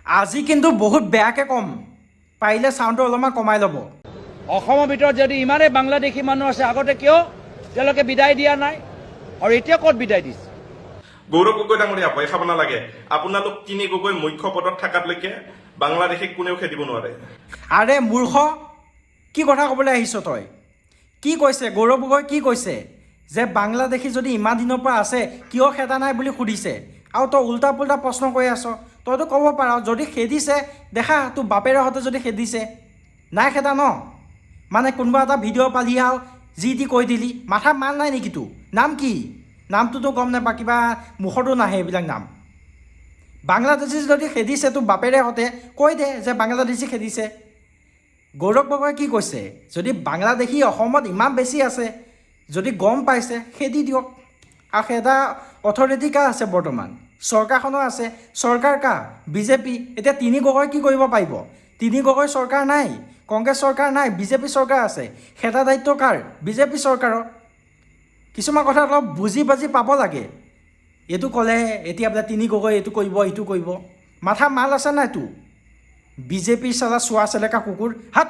আজি কিন্তু বহুত বেয়াকৈ কম, পাৰিলে চাউণ্ডটো অলপমান কমাই ল'ব। অসমৰ ভিতৰত যদি ইমানেই বাংলাদেশী মানুহ আছে, আগতে কিয় তেওঁলোকে বিদায় দিয়া নাই আৰু এতিয়া ক'ত বিদায় দিছে? গৌৰৱ গগৈ ডাঙৰীয়া, ভয় খাব নালাগে। আপোনালোক তিনি গগৈ মুখ্য পদত থকালৈকে বাংলাদেশীক কোনেও খেদিব নোৱাৰে। আৰে মূৰ্খ, কি কথা ক'বলৈ আহিছ তই? কি কৈছে গৌৰৱ গগৈ? কি কৈছে যে বাংলাদেশী যদি ইমান দিনৰ পৰা আছে কিয় খেদা নাই বুলি সুধিছে, আৰু তই উল্টা পুল্টা প্ৰশ্ন কৰি আছ। তইতো ক'ব পাৰ যদি খেদিছে দেখা, তোৰ বাপেৰে হতে যদি খেদিছে। নাই খেদা ন, মানে কোনোবা এটা ভিডিঅ' পালি আৰু যি টি কৈ দিলি, মাথা মান নাই নেকি তোৰ? নাম কি? নামটোতো গম নাপা, কিবা মুখতো নাহে এইবিলাক নাম। বাংলাদেশী যদি খেদিছে তোৰ বাপেৰে হতে, কৈ দে যে বাংলাদেশী খেদিছে। গৌৰৱ গগৈ কি কৈছে, যদি বাংলাদেশী অসমত ইমান বেছি আছে, যদি গম পাইছে খেদি দিয়ক। আৰু খেদা অথৰিটি কাৰ আছে? বৰ্তমান চৰকাৰখনৰ আছে। চৰকাৰ কাৰ? বিজেপি। এতিয়া তিনি গগৈ কি কৰিব পাৰিব? তিনি গগৈ চৰকাৰ নাই, কংগ্ৰেছ চৰকাৰ নাই, বিজেপি চৰকাৰ আছে। খেদা দায়িত্ব কাৰ? বিজেপি চৰকাৰৰ। কিছুমান কথা অলপ বুজি বাজি পাব লাগে। এইটো ক'লে এতিয়া বোলে তিনি গগৈ এইটো কৰিব এইটো কৰিব, মাথা মাল আছে নাই তোৰ? বিজেপিৰ চালা চোৱা চেলেকা কুকুৰ, হাত।